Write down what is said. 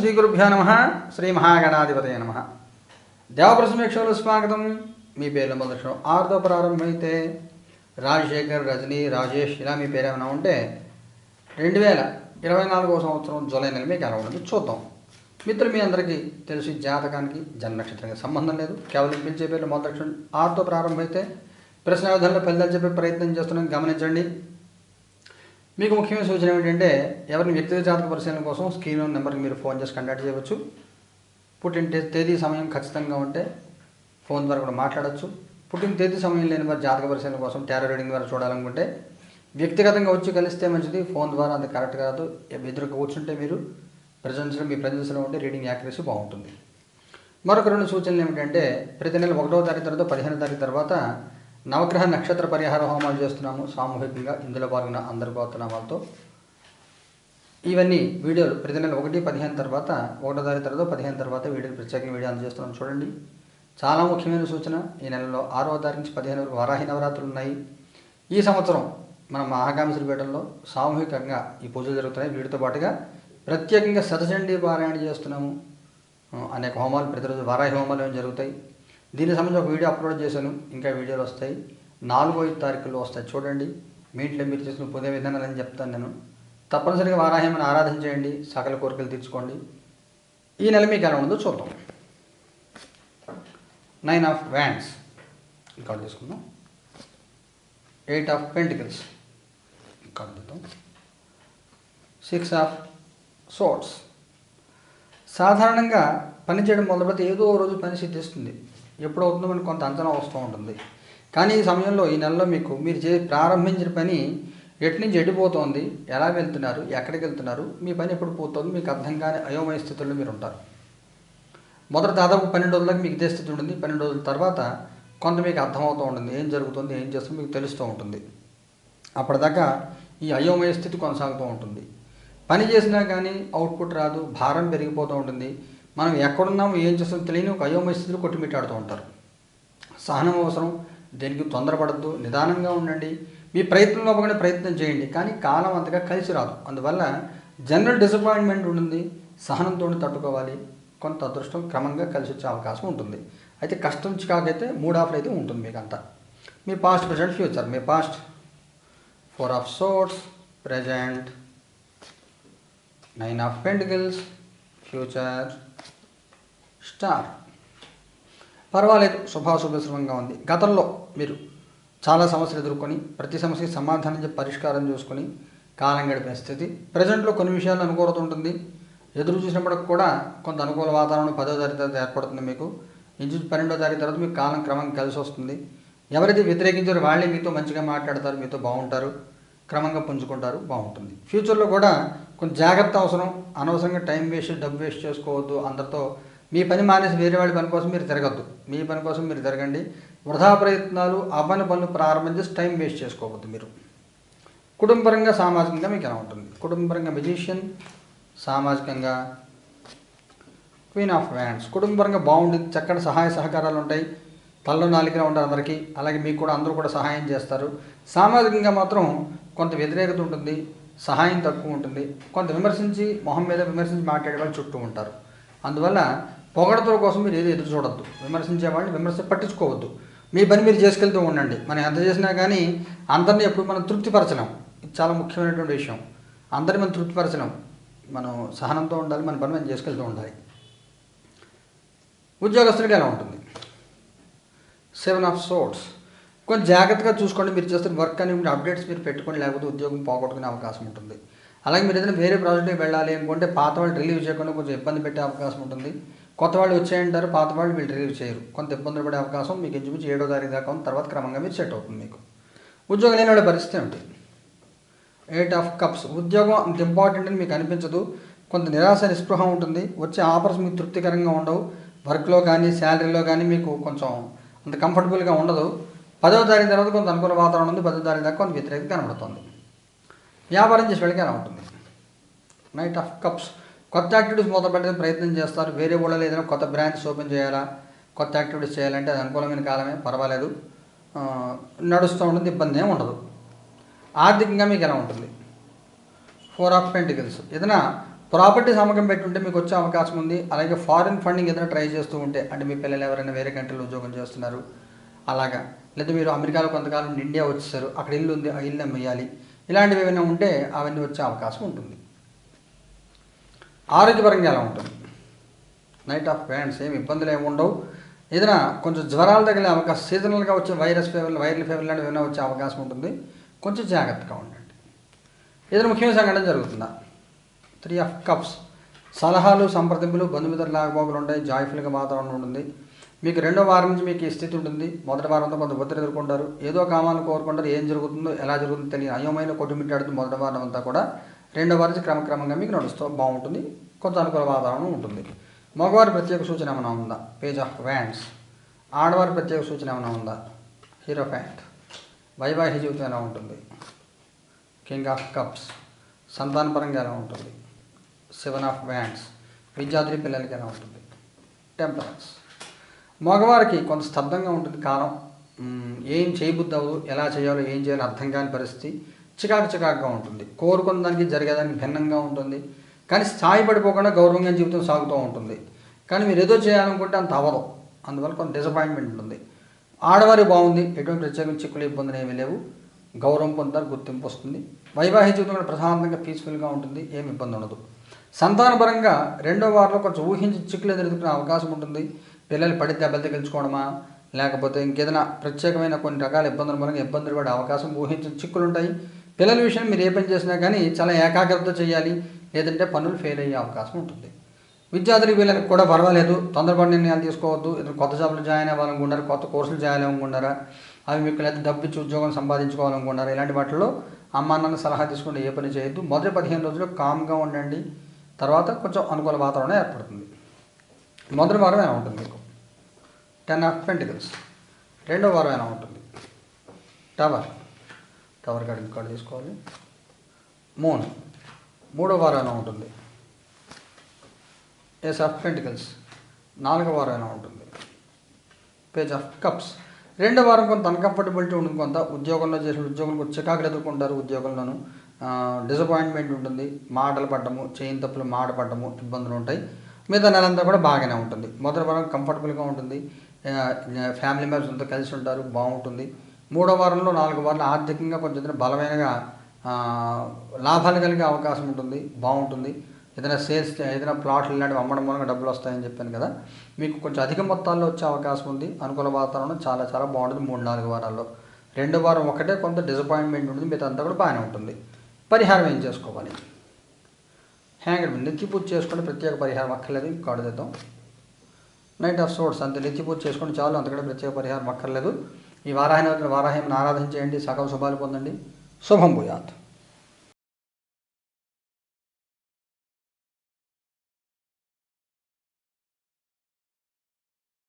శ్రీ గురుభ్యో నమః. శ్రీ మహాగణాధిపతయ నమః. దేవప్రసమేక్షలు స్వాగతం. మీ పేర్లు మొదటి 6తో ప్రారంభమైతే రాజశేఖర్, రజనీ, రాజేష్ ఇలా మీ పేరు ఏమైనా ఉంటే 2024వ సంవత్సరం జూలై నెల మీకు ఎలా ఉంటుంది చూద్దాం. మిత్రులు మీ అందరికీ తెలిసి జాతకానికి జన్మ నక్షత్రానికి సంబంధం లేదు. కేవలం పిలిచే పేర్లు మొదటి 6తో ప్రారంభమైతే ప్రశ్న విధానంలో ఫలితాలు చెప్పే ప్రయత్నం చేస్తున్నాం, గమనించండి. మీకు ముఖ్యమైన సూచన ఏమిటంటే ఎవరిని వ్యక్తిగత జాతక పరిశీలన కోసం స్క్రీన్ నెంబర్కి మీరు ఫోన్ చేసి కాంటాక్ట్ చేయవచ్చు. పుట్టిన తేదీ సమయం ఖచ్చితంగా ఉంటే ఫోన్ ద్వారా కూడా మాట్లాడచ్చు. పుట్టిన తేదీ సమయం లేని వారు జాతక పరిశీలన కోసం టారో రీడింగ్ ద్వారా చూడాలనుకుంటే వ్యక్తిగతంగా వచ్చి కలిస్తే మంచిది. ఫోన్ ద్వారా అంత కరెక్ట్ కాదు. ఎదురుగా కూర్చుంటే మీరు మీ ప్రజెన్స్లో ఉంటే రీడింగ్ యాక్యురసీ బాగుంటుంది. మరొక 2 సూచనలు ఏమిటంటే ప్రతి నెల 1వ తారీఖు తర్వాత 15వ తారీఖు తర్వాత నవగ్రహ నక్షత్ర పరిహార హోమాలు చేస్తున్నాము సామూహికంగా. ఇందులో పాల్గొన్న అందరి గోత్రనామాలతో ఇవన్నీ వీడియోలు ప్రతి నెల 1, 15 తర్వాత 1వ తారీఖు తర్వాత 15 తర్వాత వీడియోలు ప్రత్యేకంగా వీడియో అందజేస్తున్నాం చూడండి. చాలా ముఖ్యమైన సూచన, ఈ నెలలో 6వ తారీఖు నుంచి 15 వరకు వారాహి నవరాత్రులు ఉన్నాయి. ఈ సంవత్సరం మన మహాకామేశ్వరపేటలో సామూహికంగా ఈ పూజలు జరుగుతున్నాయి. వీటితో పాటుగా ప్రత్యేకంగా శతచండీ పారాయణ చేస్తున్నాము. అనేక హోమాలు ప్రతిరోజు వారాహి హోమాలు ఏమి జరుగుతాయి. దీనికి సంబంధించి ఒక వీడియో అప్లోడ్ చేశాను, ఇంకా వీడియోలు వస్తాయి. 4, 5 తారీఖుల్లో వస్తాయి చూడండి. మీ ఇంట్లో మీరు చేసుకుని పూజ విధానాలు అని చెప్తాను నేను. తప్పనిసరిగా వారాహేమని ఆరాధన చేయండి, సకల కోరికలు తీర్చుకోండి. ఈ నెల మీకు ఎలా ఉందో చూద్దాం. 9 ఆఫ్ వ్యాండ్స్ ఇక్కడ తీసుకుందాం. 8 ఆఫ్ పెంటికల్స్ ఇక్కడ చూద్దాం. 6 ఆఫ్ సోర్డ్స్. సాధారణంగా పని చేయడం మొదలుపెడితే ఏదో రోజు పని సిద్ధిస్తుంది. ఎప్పుడవుతుందో మనకు కొంత అంచనా వస్తూ ఉంటుంది. కానీ ఈ సమయంలో ఈ నెలలో మీరు ప్రారంభించిన పని ఎటు నుంచి ఎడిపోతోంది, ఎలా వెళ్తున్నారు, ఎక్కడికి వెళ్తున్నారు, మీ పని ఎప్పుడు పోతుంది మీకు అర్థం కాని అయోమయ స్థితుల్లో మీరు ఉంటారు. మొదట దాదాపు 12 రోజులకు మీకు ఇదే స్థితి ఉంటుంది. 12 రోజుల తర్వాత కొంత మీకు అర్థమవుతూ ఉంటుంది, ఏం జరుగుతుంది, ఏం చేస్తుందో మీకు తెలుస్తూ ఉంటుంది. అప్పటిదాకా ఈ అయోమయ స్థితి కొనసాగుతూ ఉంటుంది. పని చేసినా కానీ అవుట్పుట్ రాదు, భారం పెరిగిపోతూ ఉంటుంది. మనం ఎక్కడున్నాము, ఏం చేస్తామో తెలియని ఒక అయోమయ స్థితిలో కొట్టుమిట్టాడుతూ ఉంటారు. సహనం అవసరం, దేనికి తొందరపడద్దు, నిదానంగా ఉండండి. మీ ప్రయత్నంలో ఒకనే ప్రయత్నం చేయండి, కానీ కాలం అంతగా కలిసి రాదు. అందువల్ల జనరల్ డిసప్పాయింట్మెంట్ ఉంటుంది. సహనంతో తట్టుకోవాలి. కొంత అదృష్టం క్రమంగా కలిసి వచ్చే అవకాశం ఉంటుంది. అయితే కష్టం చికాకైతే 3 ఆఫ్లు అయితే ఉంటుంది మీకు అంతా. మీ పాస్ట్, ప్రజెంట్, ఫ్యూచర్. మీ past 4 of swords, present 9 of pentacles, future star. పర్వాలేదు, శుభాశుభశ్రమంగా ఉంది. గతంలో మీరు చాలా సమస్యలు ఎదుర్కొని ప్రతి సమస్యకి సమాధానం చెప్పి పరిష్కారం చూసుకొని కాలం గడిపే స్థితి. ప్రజెంట్లో కొన్ని విషయాలు అనుకూలత ఉంటుంది. ఎదురు చూసినప్పటికి కూడా కొంత అనుకూల వాతావరణం 10వ తారీఖు తర్వాత ఏర్పడుతుంది మీకు. ఇంచు 12వ తారీఖు తర్వాత మీకు కాలం క్రమంగా కలిసి వస్తుంది. ఎవరైతే వ్యతిరేకించారో వాళ్ళే మీతో మంచిగా మాట్లాడతారు, మీతో బాగుంటారు, క్రమంగా పుంజుకుంటారు, బాగుంటుంది. ఫ్యూచర్లో కూడా కొంచెం జాగ్రత్త అవసరం. అనవసరంగా టైం వేస్ట్, డబ్బు వేస్ట్ చేసుకోవద్దు. అందరితో మీ పని మానేసి వేరే వాళ్ళ పని కోసం మీరు తిరగద్దు. మీ పని కోసం మీరు తిరగండి. వృధా ప్రయత్నాలు, అవ్వని పనులు ప్రారంభం చేసి టైం వేస్ట్ చేసుకోవద్దు మీరు. కుటుంబపరంగా, సామాజికంగా మీకు ఎలా ఉంటుంది? కుటుంబపరంగా మెజిషియన్, సామాజికంగా క్వీన్ ఆఫ్ వ్యాండ్స్. కుటుంబపరంగా బాగుంటుంది, చక్కటి సహాయ సహకారాలు ఉంటాయి. తల్లో నాలుకలా ఉంటారు అందరికీ, అలాగే మీకు కూడా అందరూ కూడా సహాయం చేస్తారు. సామాజికంగా మాత్రం కొంత వ్యతిరేకత ఉంటుంది, సహాయం తక్కువ ఉంటుంది. కొంత విమర్శించి మొహం మీద విమర్శించి మాట్లాడే వాళ్ళు చుట్టూ ఉంటారు. అందువల్ల పొగడతల కోసం మీరు ఏది ఎదురు చూడొద్దు. విమర్శించే వాళ్ళని విమర్శ పట్టించుకోవద్దు. మీ పని మీరు చేసుకెళ్తూ ఉండండి. మనం ఎంత చేసినా కానీ అందరినీ ఎప్పుడు మనం తృప్తిపరచలేం. ఇది చాలా ముఖ్యమైనటువంటి విషయం. అందరినీ మనం తృప్తిపరచలేం. మనం సహనంతో ఉండాలి, మన పని మనం చేసుకెళ్తూ ఉండాలి. ఉద్యోగస్తులకి ఎలా ఉంటుంది? 7 ఆఫ్ సోర్డ్స్. కొంచెం జాగ్రత్తగా చూసుకోండి. మీరు చేస్తున్న వర్క్ అని అప్డేట్స్ మీరు పెట్టుకొని, లేకపోతే ఉద్యోగం పోగొట్టుకునే అవకాశం ఉంటుంది. అలాగే మీరు ఏదైనా వేరే ప్రాజెక్ట్కి వెళ్ళాలి అనుకుంటే పాత వాళ్ళు రిలీవ్ చేయకుండా కొంచెం ఇబ్బంది పెట్టే అవకాశం ఉంటుంది. కొత్త వాళ్ళు వచ్చేయంటారు, పాత వాళ్ళు వీళ్ళు రిలీవ్ చేయరు. కొంత ఇబ్బందులు పడే అవకాశం మీకు ఇంచుమించు 7వ తారీఖు దాకా ఉంది. తర్వాత క్రమంగా మీరు సెట్ అవుతుంది మీకు. ఉద్యోగం లేని వాళ్ళ పరిస్థితి ఏమిటి? 8 ఆఫ్ కప్స్. ఉద్యోగం అంత ఇంపార్టెంట్ అని మీకు అనిపించదు. కొంత నిరాశ, నిస్పృహ ఉంటుంది. వచ్చే ఆఫర్స్ మీకు తృప్తికరంగా ఉండవు. వర్క్లో కానీ శాలరీలో కానీ మీకు కొంచెం అంత కంఫర్టబుల్గా ఉండదు. 10వ తారీఖు తర్వాత కొంత అనుకూల వాతావరణం ఉంది. 10వ తారీఖు దాకా కొంత వ్యతిరేకత కనబడుతుంది. వ్యాపారం చేసే వాళ్ళకి ఎలా ఉంటుంది? Knight of cups. కొత్త యాక్టివిటీస్ మొదలు పెట్టడానికి ప్రయత్నం చేస్తారు. వేరే ఊళ్ళో ఏదైనా కొత్త బ్రాంచ్ ఓపెన్ చేయాలా, కొత్త యాక్టివిటీస్ చేయాలంటే అది అనుకూలమైన కాలమే, పర్వాలేదు, నడుస్తూ ఉంటుంది, ఇబ్బంది ఏమి ఉండదు. ఆర్థికంగా మీకు ఎలా ఉంటుంది? 4 ఆఫ్ పెంటికల్స్. ఏదైనా ప్రాపర్టీస్ అమ్మకం పెట్టుంటే మీకు వచ్చే అవకాశం ఉంది. అలాగే ఫారిన్ ఫండింగ్ ఏదైనా ట్రై చేస్తూ ఉంటే, అంటే మీ పిల్లలు ఎవరైనా వేరే కంట్రీలో ఉద్యోగం చేస్తున్నారు అలాగా, లేదా మీరు అమెరికాలో కొంతకాలం ఇండియా వచ్చేసారు, అక్కడ ఇల్లు ఉంది, ఆ ఇల్లు అమ్మేయాలి, ఇలాంటివి ఏమైనా ఉంటే అవన్నీ వచ్చే అవకాశం ఉంటుంది. ఆరోగ్యపరంగా ఎలా ఉంటుంది? నైట్ ఆఫ్ వ్యాండ్స్, ఏమి ఇబ్బందులు ఏమి ఉండవు. ఏదైనా కొంచెం జ్వరాలు తగిలే అవకాశం, సీజనల్గా వచ్చే వైరల్ ఫీవర్ లాంటివి ఏమైనా వచ్చే అవకాశం ఉంటుంది. కొంచెం జాగ్రత్తగా ఉండండి. ఏదైనా ముఖ్యమైన సంఘటన జరుగుతుందా? 3 ఆఫ్ కప్స్, సలహాలు, సంప్రదింపులు, బంధుమిత్రుల లాగబోగులు ఉంటాయి. జాయ్ఫుల్గా వాతావరణం ఉంటుంది. మీకు రెండో వారం నుంచి మీకు ఈ స్థితి ఉంటుంది. మొదటి వారంతో కొంత ఒత్తిడి ఎదుర్కొంటారు. ఏదో కామాలను కోరుకుంటారు. ఏం జరుగుతుందో ఎలా జరుగుతుందో తెలియని అయోమైన కొట్టుమిట్టాడుతుంది మొదటి వారం అంతా కూడా. రెండో వారం నుంచి క్రమక్రమంగా మీకు నడుస్తూ బాగుంటుంది. కొంత అనుకూల వాతావరణం ఉంటుంది. మగవారి ప్రత్యేక సూచన ఏమైనా ఉందా? Page of wands. ఆడవారి ప్రత్యేక సూచన ఏమైనా ఉందా? హీరోఫాంట్. వైవాహిక జీవితం ఎలా ఉంటుంది? King of cups. సంతానపరంగా ఎలా ఉంటుంది? 7 ఆఫ్ వ్యాండ్స్. విద్యార్థి పిల్లలకి ఎలా ఉంటుంది? టెంపరెన్స్. మగవారికి కొంత స్తబ్దంగా ఉంటుంది కాలం. ఏం చేయబుద్ధి అవ్వదు, ఎలా చేయాలో ఏం చేయాలో అర్థం కాని పరిస్థితి. చికాకుగా ఉంటుంది. కోరుకున్న దానికి జరిగేదానికి భిన్నంగా ఉంటుంది. కానీ స్థాయి పడిపోకుండా గౌరవంగా జీవితం సాగుతూ ఉంటుంది. కానీ మీరు ఏదో చేయాలనుకుంటే అంత అవ్వదు. అందువల్ల కొంత డిసప్పాయింట్మెంట్ ఉంటుంది. ఆడవారి బాగుంది, ఎటువంటి ప్రత్యేక చిక్కులు ఇబ్బందులు ఏమీ లేవు. గౌరవం పొందుతారు, గుర్తింపు వస్తుంది. వైవాహిక జీవితం కూడా ప్రశాంతంగా పీస్ఫుల్గా ఉంటుంది, ఏమి ఇబ్బంది ఉండదు. సంతానపరంగా రెండో వారంలో కొంచెం ఊహించి చిక్కులు ఎదుర్కొనే అవకాశం ఉంటుంది. పిల్లలు పడి దెబ్బలు తగిలించుకోవడమా, లేకపోతే ఇంకేదైనా ప్రత్యేకమైన కొన్ని రకాల ఇబ్బందుల మూలంగా ఇబ్బందులు పడే అవకాశం, ఊహించిన చిక్కులు ఉంటాయి. పిల్లల విషయం మీరు ఏ పని చేసినా కానీ చాలా ఏకాగ్రత చేయాలి, లేదంటే పనులు ఫెయిల్ అయ్యే అవకాశం ఉంటుంది. విద్యార్థులు వీళ్ళకి కూడా పర్వాలేదు, తొందరపడి నిర్ణయాలు తీసుకోవద్దు. ఏదైనా కొత్త జాబ్లు జాయిన్ అవ్వాలనుకుంటారా, కొత్త కోర్సులు చేయాలనుకుంటారా, అవి మీకు లేదా డబ్బు ఇచ్చి ఉద్యోగం సంపాదించుకోవాలనుకుంటారా, ఇలాంటి వాటిల్లో అమ్మా నాన్న సలహా తీసుకుంటే ఏ పని చేయొద్దు. మొదటి 15 రోజులు కామ్గా ఉండండి. తర్వాత కొంచెం అనుకూల వాతావరణం ఏర్పడుతుంది. మొదటి వారం ఎలా ఉంటుంది మీకు? 10 ఆఫ్ పెంటికల్స్. రెండో వారం ఎలా ఉంటుంది? టవర్ కార్డు తీసుకోవాలి. మూన్. మూడో వారం ఎలా ఉంటుంది? Ace of pentacles. నాలుగో వారం ఎలా ఉంటుంది? Page of cups. రెండో వారం కొంత అన్కంఫర్టబిలిటీ ఉంటుంది. కొంత ఉద్యోగంలో చేసిన ఉద్యోగులు కొంచెం చికాకులు ఎదుర్కొంటారు. ఉద్యోగంలోనూ డిసప్పాయింట్మెంట్ ఉంటుంది. మాటలు పడ్డము, చేయని తప్పులు మాట పడ్డము, ఇబ్బందులు ఉంటాయి. మిగతా నెలంతా కూడా బాగానే ఉంటుంది. మొదటి వారం కంఫర్టబుల్గా ఉంటుంది. ఫ్యామిలీ మెంబర్స్తో కలిసి ఉంటారు, బాగుంటుంది. మూడో వారంలో 4 వారాలు ఆర్థికంగా కొంచెం బలమైనగా లాభాలు కలిగే అవకాశం ఉంటుంది, బాగుంటుంది. ఏదైనా సేల్స్, ఏదైనా ప్లాట్లు ఇలాంటివి అమ్మడం మూలంగా డబ్బులు వస్తాయని చెప్పాను కదా, మీకు కొంచెం అధిక మొత్తాల్లో వచ్చే అవకాశం ఉంది. అనుకూల వాతావరణం చాలా బాగుంటుంది 3-4 వారాల్లో. రెండో వారం ఒకటే కొంత డిసప్పాయింట్మెంట్ ఉంటుంది, మిగతా అంతా కూడా బాగానే ఉంటుంది. పరిహారం ఏం చేసుకోవాలి? హ్యాంగర్ నెత్తి పూజ చేసుకుంటే ప్రత్యేక పరిహారం అక్కర్లేదు. కార్డు తెద్దాం. Night of source. అంతే, నెత్తి పూజ చేసుకుంటే చాలు, అంతకంటే ప్రత్యేక పరిహారం అక్కర్లేదు. ఈ వారాహిని ఆరాధన చేయండి, సకల శుభాలు పొందండి. శుభం భూయాత్.